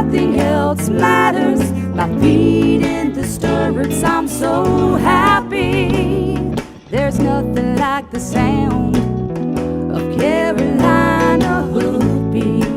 nothing else matters. My feet in the stirrups, I'm so happy. There's nothing like the sound of Carolina hoofbeats.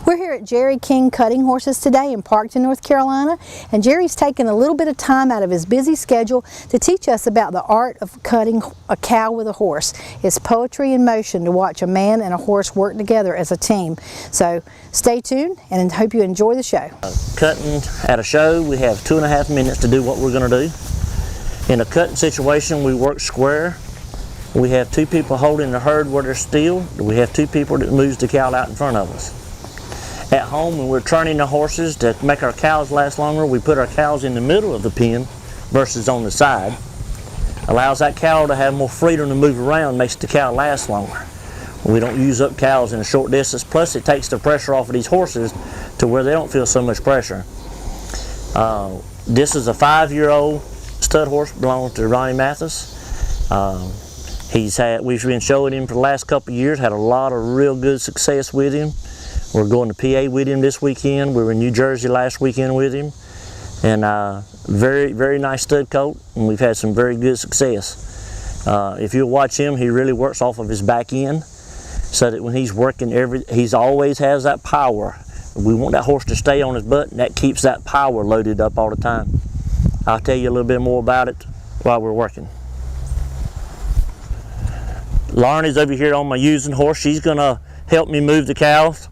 We're here at Jerry King Cutting Horses today in Parkton, North Carolina, and Jerry's taken a little bit of time out of his busy schedule to teach us about the art of cutting a cow with a horse. It's poetry in motion to watch a man and a horse work together as a team. So stay tuned and I hope you enjoy the show. Cutting at a show, we have 2.5 minutes to do what we're going to do. In a cutting situation, we work square. We have 2 people holding the herd where they're still. We have 2 people that moves the cow out in front of us. At home, when we're turning the horses to make our cows last longer, we put our cows in the middle of the pen versus on the side. Allows that cow to have more freedom to move around, makes the cow last longer. We don't use up cows in a short distance, plus it takes the pressure off of these horses to where they don't feel so much pressure. This is a 5-year-old stud horse belonging to Ronnie Mathis. We've been showing him for the last couple of years, had a lot of real good success with him. We're going to PA with him this weekend. We were in New Jersey last weekend with him. And very, very nice stud colt, and we've had some very good success. If you watch him, he really works off of his back end, so that when he's working, he's always has that power. We want that horse to stay on his butt, and that keeps that power loaded up all the time. I'll tell you a little bit more about it while we're working. Lauren is over here on my using horse. She's gonna help me move the cows.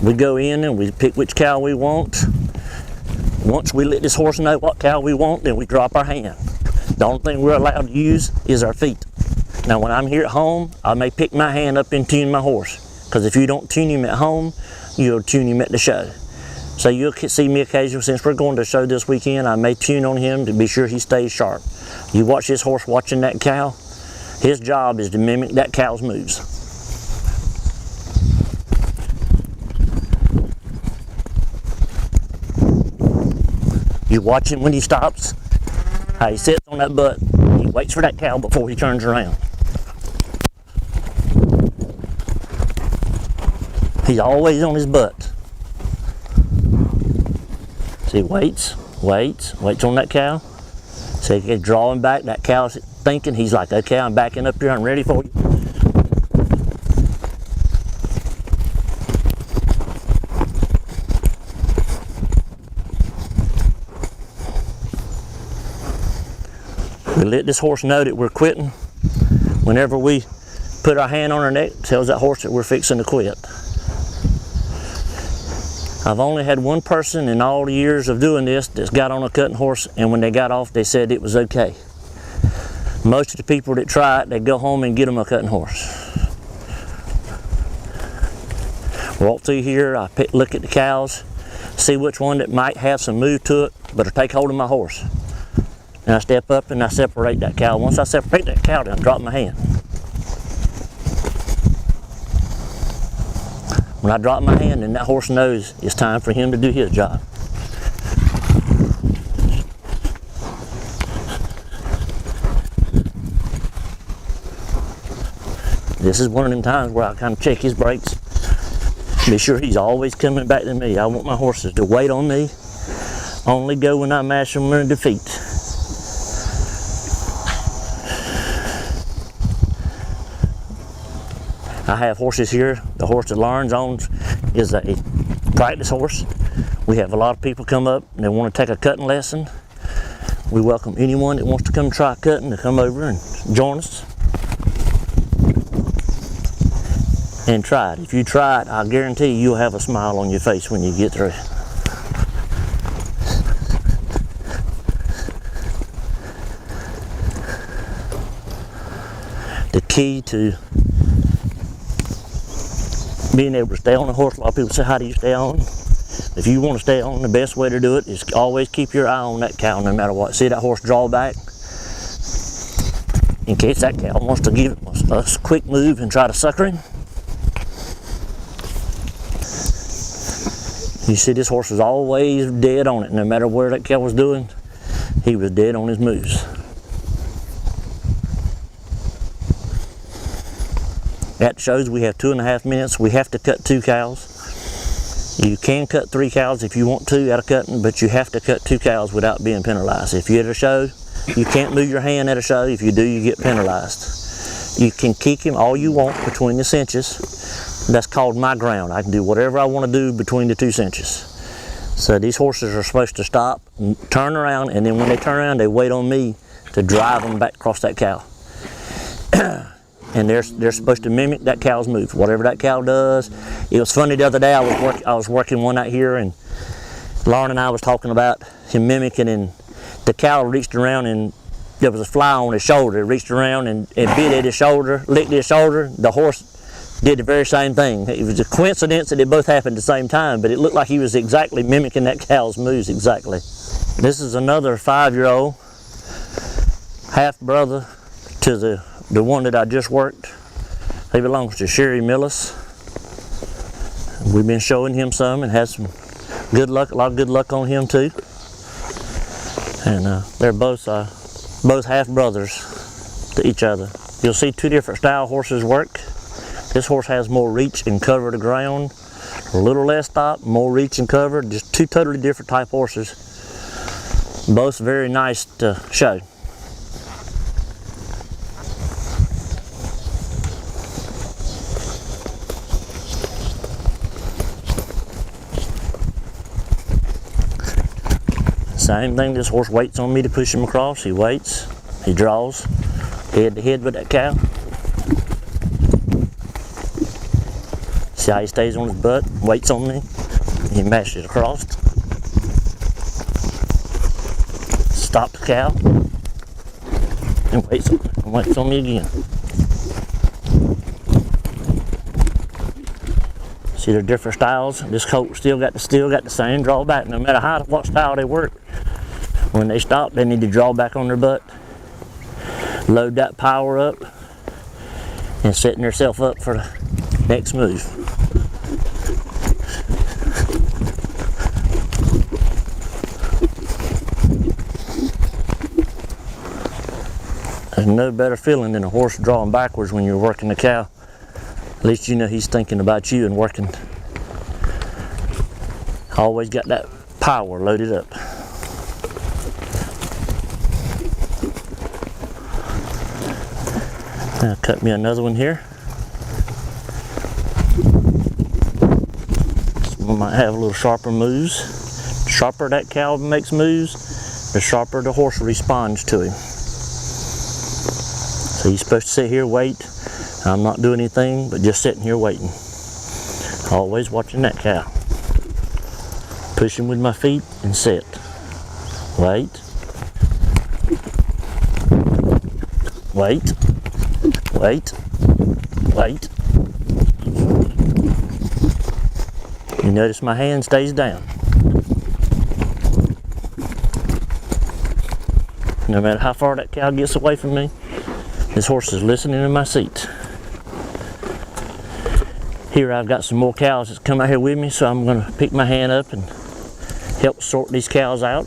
We go in and we pick which cow we want. Once we let this horse know what cow we want, then we drop our hand. The only thing we're allowed to use is our feet. Now when I'm here at home, I may pick my hand up and tune my horse, because if you don't tune him at home, you'll tune him at the show. So you'll see me occasionally, since we're going to show this weekend, I may tune on him to be sure he stays sharp. You watch this horse watching that cow, his job is to mimic that cow's moves. You watch him when he stops, how he sits on that butt. He waits for that cow before he turns around. He's always on his butt. So he waits on that cow. So he gets drawing back. That cow's thinking, he's like, okay, I'm backing up here, I'm ready for you. We let this horse know that we're quitting. Whenever we put our hand on her neck, it tells that horse that we're fixing to quit. I've only had one person in all the years of doing this that's got on a cutting horse, and when they got off, they said it was okay. Most of the people that try it, they go home and get them a cutting horse. Walk through here, I look at the cows, see which one that might have some move to it, but I take hold of my horse. And I step up and I separate that cow. Once I separate that cow, then I drop my hand. When I drop my hand, then that horse knows it's time for him to do his job. This is one of them times where I kind of check his brakes, be sure he's always coming back to me. I want my horses to wait on me, only go when I mash them in defeat. I have horses here. The horse that Lauren owns is a practice horse. We have a lot of people come up and they want to take a cutting lesson. We welcome anyone that wants to come try cutting to come over and join us and try it. If you try it, I guarantee you'll have a smile on your face when you get through. The key to being able to stay on a horse, a lot of people say, how do you stay on? If you want to stay on, the best way to do it is always keep your eye on that cow no matter what. See that horse draw back? In case that cow wants to give it a quick move and try to sucker him. You see this horse was always dead on it. No matter where that cow was doing, he was dead on his moves. At the shows we have 2.5 minutes. We have to cut 2 cows. You can cut 3 cows if you want to out of cutting, but you have to cut 2 cows without being penalized. If you're at a show, you can't move your hand at a show. If you do, you get penalized. You can kick him all you want between the cinches. That's called my ground. I can do whatever I want to do between the 2 cinches. So these horses are supposed to stop, and turn around, and then when they turn around, they wait on me to drive them back across that cow. And they're supposed to mimic that cow's move, whatever that cow does. It was funny the other day, I was working one out here, and Lauren and I was talking about him mimicking, and the cow reached around and there was a fly on his shoulder. It reached around and bit at his shoulder, licked his shoulder. The horse did the very same thing. It was a coincidence that it both happened at the same time, but it looked like he was exactly mimicking that cow's moves exactly. This is another 5-year-old, half brother to the one that I just worked. He belongs to Sherry Millis. We've been showing him some and had some good luck, a lot of good luck on him too. And they're both half brothers to each other. You'll see 2 different style horses work. This horse has more reach and cover to ground, a little less stop, more reach and cover, just 2 totally different type horses. Both very nice to show. Same thing, this horse waits on me to push him across. He waits, he draws, head to head with that cow. See how he stays on his butt, waits on me, he mashes it across. Stop the cow, and waits on me again. See, they're different styles. This colt still got the same drawback, no matter what style they work. When they stop, they need to draw back on their butt, load that power up, and setting themselves up for the next move. There's no better feeling than a horse drawing backwards when you're working the cow. At least you know he's thinking about you and working. Always got that power loaded up. Now cut me another one here. This one might have a little sharper moves. The sharper that cow makes moves, the sharper the horse responds to him. So you're supposed to sit here, wait. I'm not doing anything, but just sitting here waiting. Always watching that cow. Push him with my feet and sit. Wait. Wait. Wait. Wait. You notice my hand stays down. No matter how far that cow gets away from me, this horse is listening in my seat. Here I've got some more cows that's come out here with me, so I'm going to pick my hand up and help sort these cows out.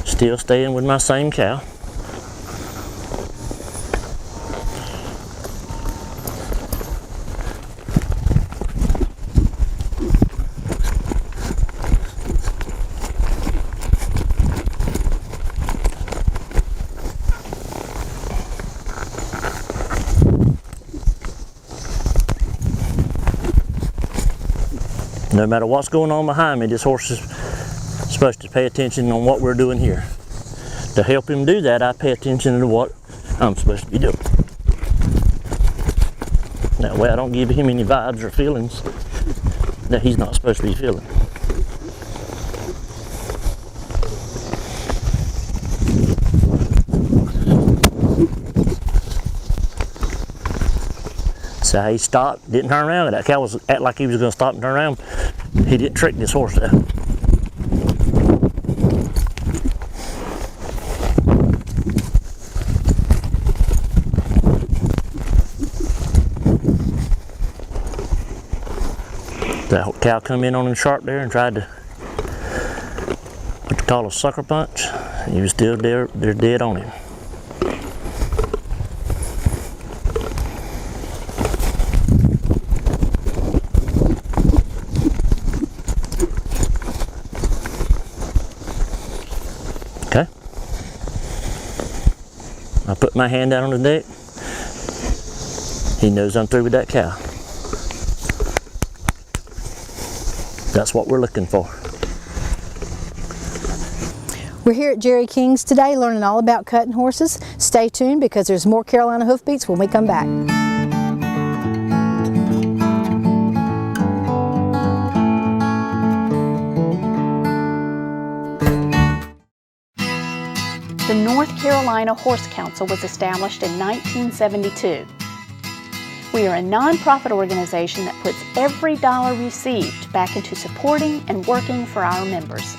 Still staying with my same cow. No matter what's going on behind me, this horse is supposed to pay attention on what we're doing here. To help him do that, I pay attention to what I'm supposed to be doing. That way I don't give him any vibes or feelings that he's not supposed to be feeling. So he stopped, didn't turn around. That cow was acting like he was going to stop and turn around. He didn't trick this horse though. The cow come in on him sharp there and tried to what they call a sucker punch. He was still there, they're dead on him. Okay. I put my hand down on the neck. He knows I'm through with that cow. That's what we're looking for. We're here at Jerry King's today learning all about cutting horses. Stay tuned because there's more Carolina Hoofbeats when we come back. The North Carolina Horse Council was established in 1972. We are a nonprofit organization that puts every dollar received back into supporting and working for our members.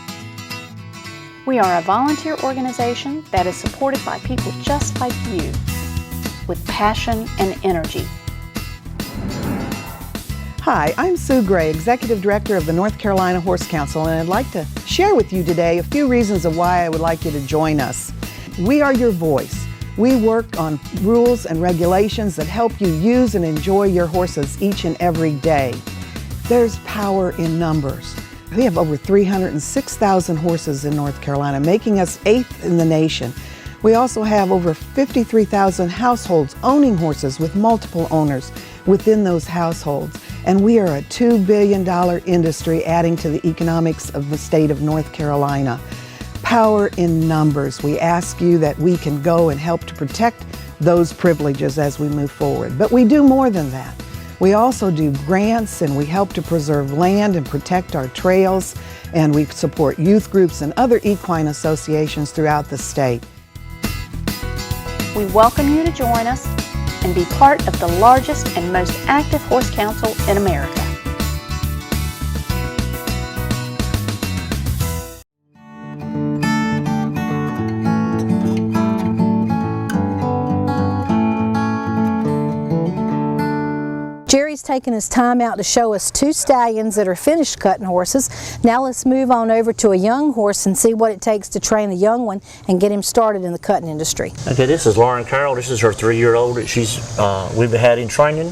We are a volunteer organization that is supported by people just like you, with passion and energy. Hi, I'm Sue Gray, Executive Director of the North Carolina Horse Council, and I'd like to share with you today a few reasons of why I would like you to join us. We are your voice. We work on rules and regulations that help you use and enjoy your horses each and every day. There's power in numbers. We have over 306,000 horses in North Carolina, making us 8th in the nation. We also have over 53,000 households owning horses with multiple owners within those households. And we are a $2 billion industry adding to the economics of the state of North Carolina. Power in numbers. We ask you that we can go and help to protect those privileges as we move forward. But we do more than that. We also do grants and we help to preserve land and protect our trails, and we support youth groups and other equine associations throughout the state. We welcome you to join us and be part of the largest and most active horse council in America. Jerry's taking his time out to show us 2 stallions that are finished cutting horses. Now let's move on over to a young horse and see what it takes to train a young one and get him started in the cutting industry. Okay, this is Lauren Carroll. This is her 3-year-old that we've had in training,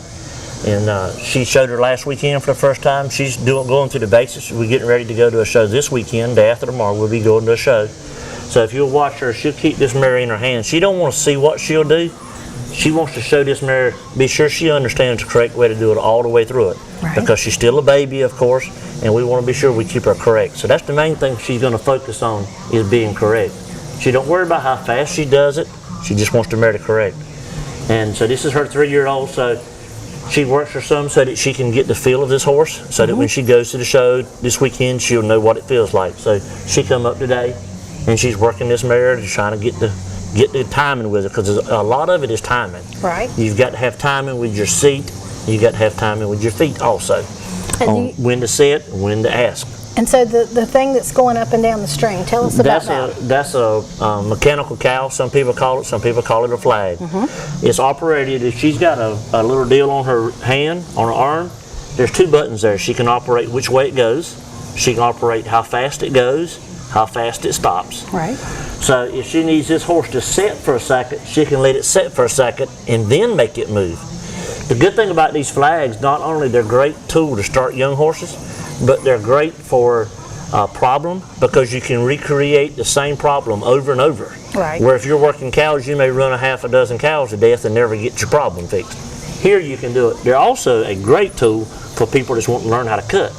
and she showed her last weekend for the first time. She's going through the basics. We're getting ready to go to a show this weekend. Day after tomorrow, we'll be going to a show. So if you'll watch her, she'll keep this mare in her hand. She don't want to see what she'll do. She wants to show this mare, be sure she understands the correct way to do it all the way through it. Right. Because she's still a baby, of course, and we want to be sure we keep her correct. So that's the main thing she's going to focus on, is being correct. She don't worry about how fast she does it, she just wants the mare to correct. And so this is her 3-year-old, so she works her some so that she can get the feel of this horse, so that when she goes to the show this weekend, she'll know what it feels like. So she come up today, and she's working this mare, just trying to get the timing with it, because a lot of it is timing. Right. You've got to have timing with your seat. You've got to have timing with your feet also. On when to sit and when to ask. And so the thing that's going up and down the string, tell us about that. That's a mechanical cow, some people call it a flag. It's operated, if she's got a little deal on her hand, on her arm, there's 2 buttons there. She can operate which way it goes. She can operate how fast it goes, how fast it stops. Right. So if she needs this horse to set for a second, she can let it set for a second and then make it move. The good thing about these flags, not only they're a great tool to start young horses, but they're great for a problem, because you can recreate the same problem over and over. Right. Where if you're working cows, you may run a half a dozen cows to death and never get your problem fixed. Here you can do it. They're also a great tool for people that want to learn how to cut.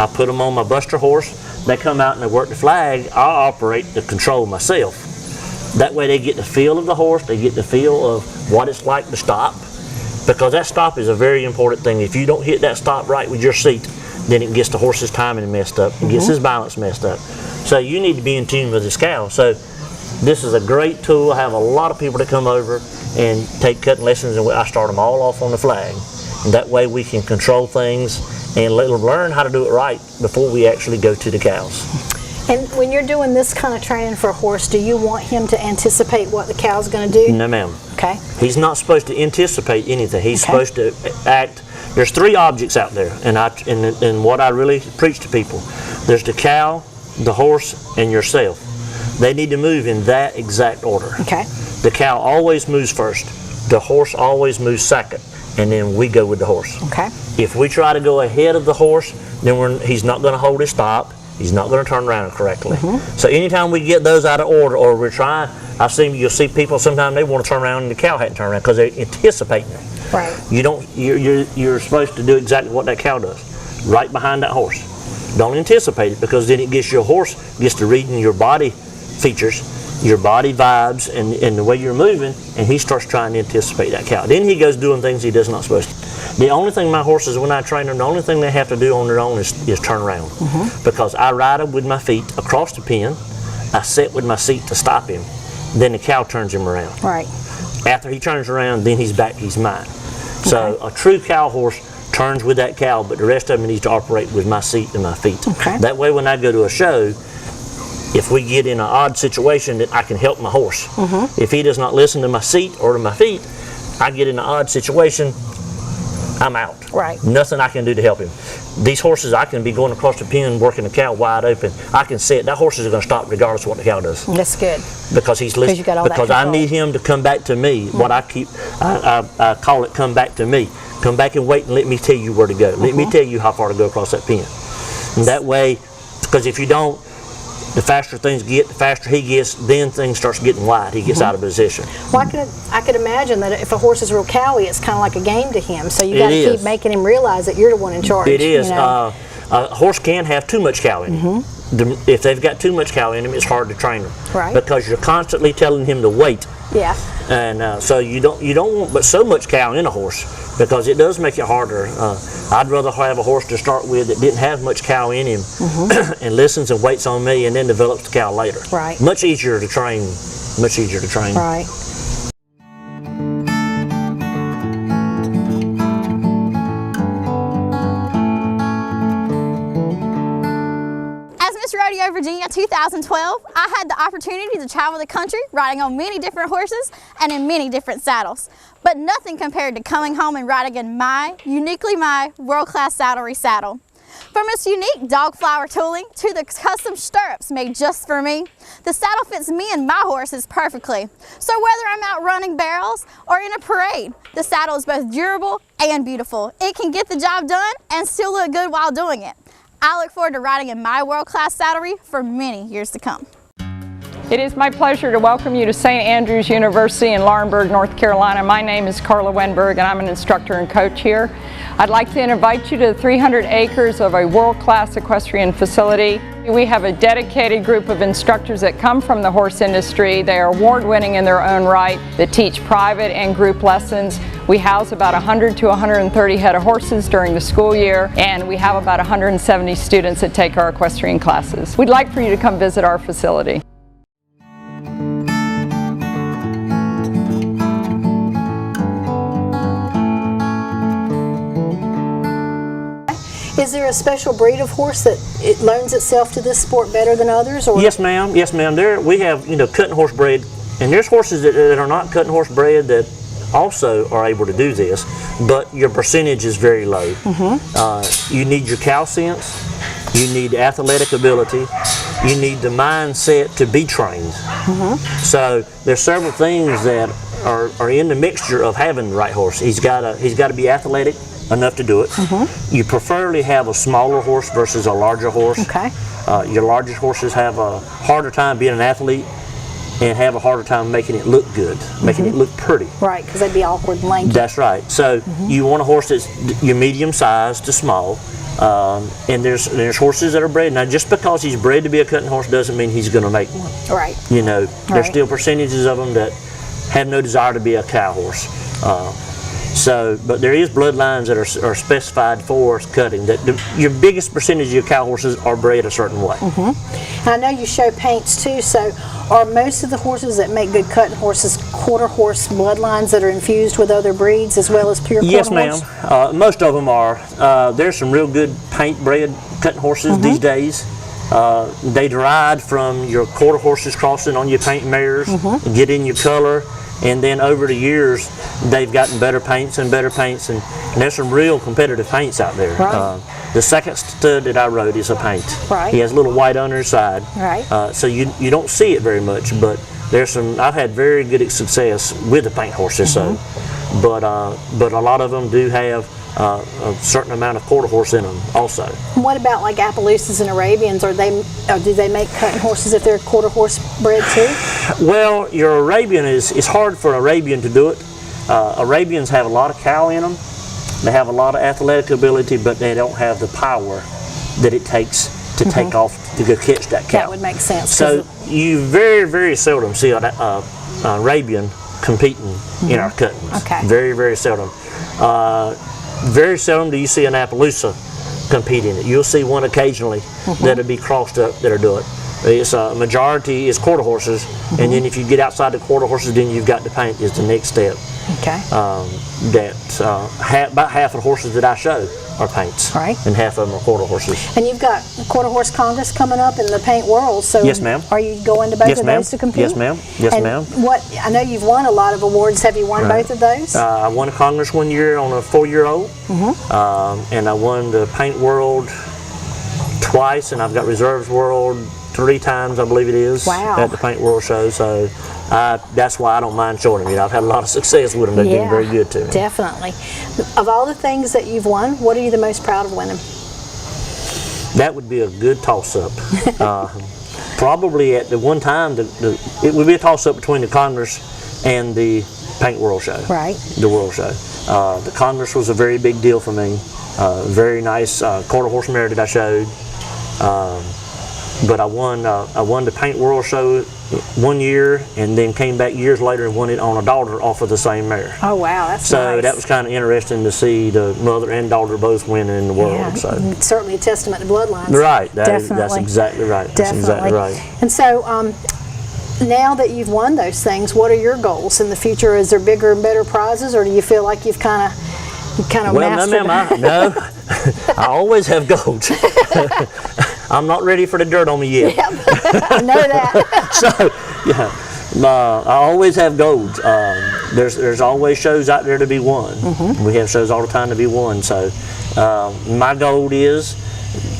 I put them on my buster horse. They come out and they work the flag. I operate the control myself. That way they get the feel of the horse, they get the feel of what it's like to stop, because that stop is a very important thing. If you don't hit that stop right with your seat, then it gets the horse's timing messed up, it gets his balance messed up. So you need to be in tune with this cow. So this is a great tool. I have a lot of people that come over and take cutting lessons, and I start them all off on the flag. That way we can control things and let them learn how to do it right before we actually go to the cows. And when you're doing this kind of training for a horse, do you want him to anticipate what the cow's going to do? No, ma'am. Okay. He's not supposed to anticipate anything. He's Okay. supposed to act. There's three objects out there, and what I really preach to people. There's the cow, the horse, and yourself. They need to move in that exact order. Okay. The cow always moves first. The horse always moves second, and then we go with the horse. Okay. If we try to go ahead of the horse, then he's not going to hold his stop. He's not going to turn around correctly. So anytime we get those out of order, or we're trying, you'll see people sometimes they want to turn around and the cow hadn't turned around because they're anticipating it. Right. You don't. You're supposed to do exactly what that cow does, right behind that horse. Don't anticipate it, because then it gets your horse gets to reading your body features, your body vibes, and the way you're moving, and he starts trying to anticipate that cow. Then he goes doing things he does not supposed to. The only thing my horses, when I train them, the only thing they have to do on their own is turn around. Because I ride them with my feet across the pen, I sit with my seat to stop him, then the cow turns him around. Right. After he turns around, then he's back, he's mine. So a true cow horse turns with that cow, but the rest of them needs to operate with my seat and my feet. Okay. That way when I go to a show, if we get in an odd situation, that I can help my horse. If he does not listen to my seat or to my feet, I get in an odd situation, I'm out. Right. Nothing I can do to help him. These horses, I can be going across the pen working the cow wide open. I can see it. That horse is going to stop regardless of what the cow does. That's good. Because he's listening. you got all that Because I control. need him to come back to me. What I call it, come back to me. Come back and wait and let me tell you where to go. Let me tell you how far to go across that pen. And that way, because if you don't, the faster things get, the faster he gets, then things starts getting wide. He gets out of position. Well, I could imagine that if a horse is real cowy, it's kind of like a game to him. So you got to It keep is. making him realize that you're the one in charge. It is. You know? A horse can have too much cow in him. If they've got too much cow in them, it's hard to train them. Right. Because you're constantly telling him to wait. Yeah. And so you don't want but so much cow in a horse, because it does make it harder. I'd rather have a horse to start with that didn't have much cow in him and listens and waits on me and then develops the cow later. Right. Much easier to train. Much easier to train. Right. As Miss Rodeo Virginia 2012, I had the opportunity to travel the country riding on many different horses and in many different saddles. But nothing compared to coming home and riding in uniquely my world-class Saddlery saddle. From its unique dog flower tooling to the custom stirrups made just for me, the saddle fits me and my horses perfectly. So whether I'm out running barrels or in a parade, the saddle is both durable and beautiful. It can get the job done and still look good while doing it. I look forward to riding in my world-class Saddlery for many years to come. It is my pleasure to welcome you to St. Andrews University in Laurinburg, North Carolina. My name is Carla Wenberg and I'm an instructor and coach here. I'd like to invite you to 300 acres of a world-class equestrian facility. We have a dedicated group of instructors that come from the horse industry. They are award-winning in their own right, that teach private and group lessons. We house about 100 to 130 head of horses during the school year, and we have about 170 students that take our equestrian classes. We'd like for you to come visit our facility. Is there a special breed of horse that it loans itself to this sport better than others? Or? Yes, ma'am. Yes, ma'am. We have, cutting horse bred, and there's horses that are not cutting horse bred that also are able to do this, but your percentage is very low. You need your cow sense, you need athletic ability, you need the mindset to be trained. So there's several things that are in the mixture of having the right horse. He's got to be athletic enough to do it. You preferably have a smaller horse versus a larger horse. Okay. Your larger horses have a harder time being an athlete and have a harder time making it look good, making it look pretty. Right, because they'd be awkward and lanky. That's right. So you want a horse that's your medium size to small. And there's horses that are bred. Now, just because he's bred to be a cutting horse doesn't mean he's going to make one. Right. There's still percentages of them that have no desire to be a cow horse. So, but there is bloodlines that are specified for cutting. Your biggest percentage of your cow horses are bred a certain way. I know you show paints too, so are most of the horses that make good cutting horses quarter horse bloodlines that are infused with other breeds as well as pure quarter horse? Yes, ma'am. Most of them are. There's some real good paint bred cutting horses these days. They derived from your quarter horses crossing on your paint mares, get in your color, and then over the years they've gotten better paints, and there's some real competitive paints out there. Right. The second stud that I rode is a paint. Right. He has a little white on his side. Right. So you don't see it very much, but I've had very good success with the paint horses. So, but a lot of them do have a certain amount of quarter horse in them also. And what about like Appaloosas and Arabians? Do they make cutting horses if they're quarter horse bred too? Well, your Arabian is hard for an Arabian to do it. Arabians have a lot of cow in them. They have a lot of athletic ability, but they don't have the power that it takes to take off to go catch that cow. That would make sense. So you very, very seldom see an Arabian competing in our cuttings. Okay. Very, very seldom. Very seldom do you see an Appaloosa compete in it. You'll see one occasionally that'll be crossed up that'll do it. It's a majority is quarter horses, and then if you get outside the quarter horses, then you've got to paint is the next step. Okay. About half of the horses that I show are paints, Right. and half of them are quarter horses. And you've got Quarter Horse Congress coming up in the paint world, so Yes, ma'am. are you going to both Yes, of ma'am. those to compete? Yes, ma'am. Yes, And ma'am. I know you've won a lot of awards. Have you won both of those? I won a Congress one year on a 4-year-old, and I won the Paint World twice, and I've got Reserves World 3 times, I believe it is, Wow. at the Paint World show. So that's why I don't mind showing them. I've had a lot of success with them. They've been very good to me. Definitely. Of all the things that you've won, what are you the most proud of winning? That would be a good toss-up. Probably at the one time, it would be a toss-up between the Congress and the Paint World show. Right. The World show. The Congress was a very big deal for me. Very nice quarter horse mare that I showed. But I won the Paint World show 1 year, and then came back years later and won it on a daughter off of the same mare. Oh wow, that's So nice. that was kind of interesting to see the mother and daughter both win in the world. Yeah, So it's certainly a testament to bloodlines. right, Definitely. that's exactly right. That's Definitely. exactly right. And so, now that you've won those things, what are your goals in the future? Is there bigger and better prizes, or do you feel like you've kind of Well, mastered? no, ma'am, I always have goals. I'm not ready for the dirt on me yet. Yep. I know that. So, yeah, I always have goals. There's always shows out there to be won. We have shows all the time to be won. So, my goal is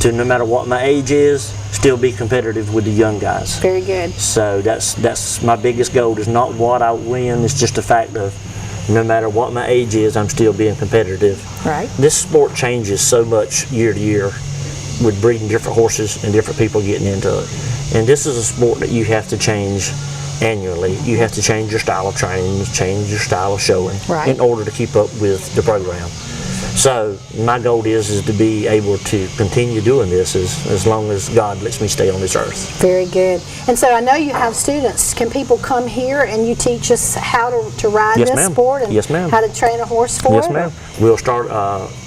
to, no matter what my age is, still be competitive with the young guys. Very good. So that's my biggest goal. Is not what I win. It's just a fact of, no matter what my age is, I'm still being competitive. Right. This sport changes so much year to year, with breeding different horses and different people getting into it. And this is a sport that you have to change annually. You have to change your style of training, change your style of showing, Right. in order to keep up with the program. So my goal is to be able to continue doing this as long as God lets me stay on this earth. Very good. And so I know you have students. Can people come here and you teach us how to ride Yes, this ma'am. sport and Yes, ma'am. how to train a horse for Yes, it? ma'am. We'll start,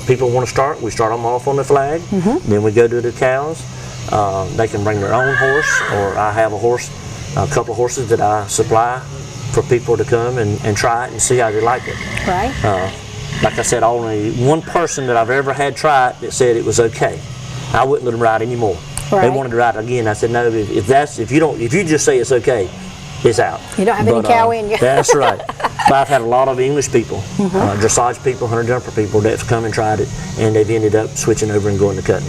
people want to start, we start them off on the flag, then we go to the cows. They can bring their own horse, or I have a couple of horses that I supply for people to come and try it and see how they like it. Right. Like I said, only one person that I've ever had try it that said it was okay. I wouldn't let them ride anymore. Right. They wanted to ride it again. I said, no, if you just say it's okay, it's out. You don't have any cow in you. That's right. But I've had a lot of English people, dressage people, hunter jumper people that's come and tried it, and they've ended up switching over and going to cutting.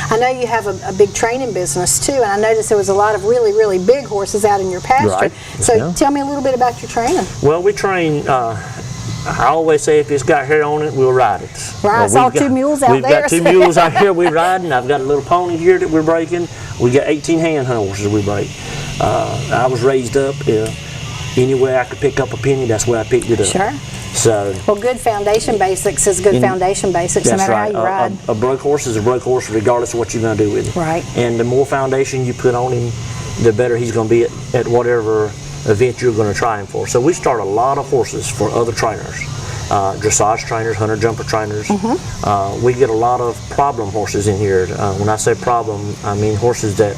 I know you have a big training business too, and I noticed there was a lot of really, really big horses out in your pasture. Right. So Yeah. tell me a little bit about your training. Well, we train, I always say if it's got hair on it, we'll ride it. Right, I saw 2 mules out we've there. got 2 mules out here we're riding. I've got a little pony here that we're breaking. We got 18 hand horses we break. I was raised up anywhere I could pick up a penny, that's where I picked it up. Sure. So, Well, good foundation basics is good foundation basics, no that's matter right. how you ride. A broke horse is a broke horse regardless of what you're going to do with him. Right. And the more foundation you put on him, the better he's going to be at whatever event you're going to try him for. So we start a lot of horses for other trainers. dressage trainers, hunter jumper trainers. We get a lot of problem horses in here. When I say problem, I mean horses that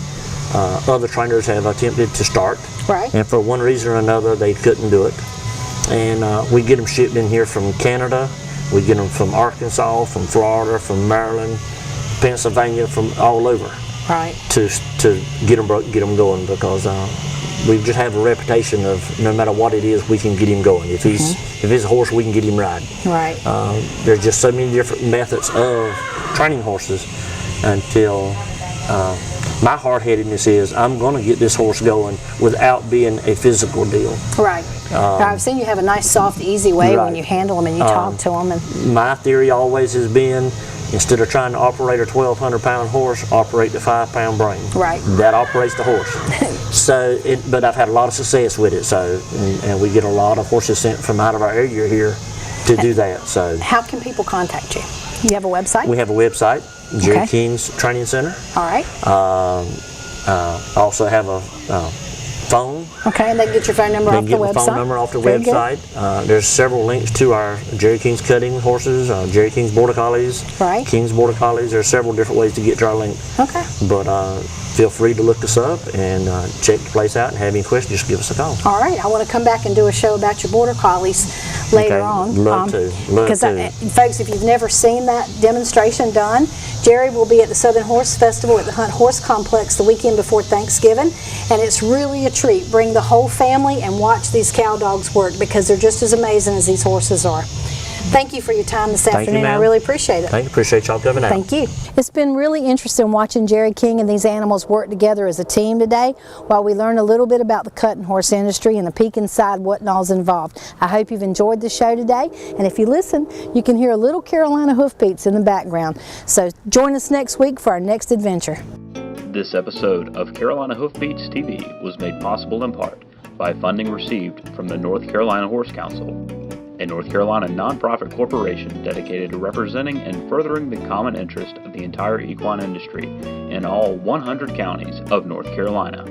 other trainers have attempted to start, Right. and for one reason or another they couldn't do it. And we get them shipped in here from Canada. We get them from Arkansas, from Florida, from Maryland, Pennsylvania, from all over. Right. To get them going, because we just have a reputation of no matter what it is, we can get him going. If it's a horse, we can get him riding. Right. There's just so many different methods of training horses until my hard-headedness is I'm going to get this horse going without being a physical deal. Right. I've seen you have a nice, soft, easy way when Right. you handle them and you talk to them. And My theory always has been, instead of trying to operate a 1,200-pound horse, operate the 5-pound brain. Right. That operates the horse. But I've had a lot of success with it. And we get a lot of horses sent from out of our area here to do that. So how can people contact you? You have a website? we have a website, Jerry Okay. King's Training Center. All right. Also have a phone. Okay, and they can get your phone number They off can the get website? the phone number off the Very good. website. There's several links to our Jerry King's cutting horses, Jerry King's Border Collies, Right. King's Border Collies. There's several different ways to get to our link. Okay. But feel free to look us up and check the place out, and have any questions, just give us a call. All right, I want to come back and do a show about your Border Collies later Okay, on. love to, love Because, to. folks, if you've never seen that demonstration done, Jerry will be at the Southern Horse Festival at the Hunt Horse Complex the weekend before Thanksgiving, and it's really a treat. Bring the whole family and watch these cow dogs work, because they're just as amazing as these horses are. Thank you for your time this Thank you, afternoon. I ma'am. really appreciate it. Thank you. Appreciate y'all coming out. Thank you. It's been really interesting watching Jerry King and these animals work together as a team today, while we learn a little bit about the cutting horse industry and a peek inside what all's involved. I hope you've enjoyed the show today, and if you listen, you can hear a little Carolina Hoofbeats in the background. So join us next week for our next adventure. This episode of Carolina Hoofbeats TV was made possible in part by funding received from the North Carolina Horse Council, a North Carolina nonprofit corporation dedicated to representing and furthering the common interest of the entire equine industry in all 100 counties of North Carolina.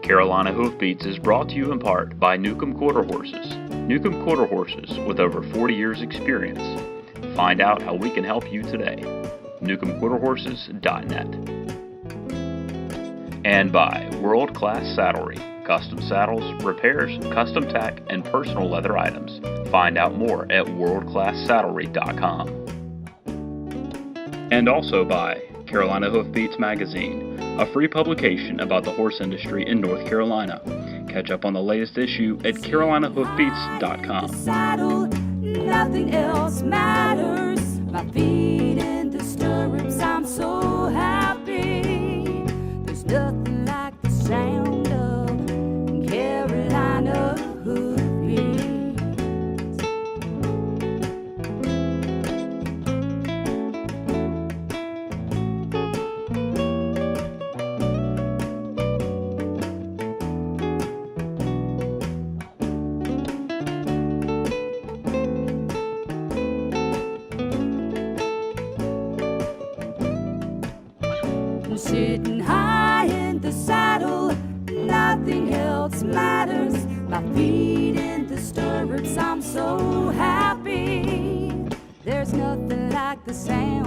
Carolina Hoofbeats is brought to you in part by Newcomb Quarter Horses. Newcomb Quarter Horses with over 40 years experience. Find out how we can help you today. NewcombQuarterHorses.net. And by World Class Saddlery. Custom saddles, repairs, custom tack, and personal leather items. Find out more at worldclasssaddlery.com. And also by Carolina Hoofbeats Magazine, a free publication about the horse industry in North Carolina. Catch up on the latest issue at carolinahoofbeats.com. Saddle, nothing else matters. My feet in the stirrups, I'm so happy. There's nothing like the sound of Carolina Hoofbeats. Sitting high in the saddle, nothing else matters. My feet in the stirrups, I'm so happy. There's nothing like the sound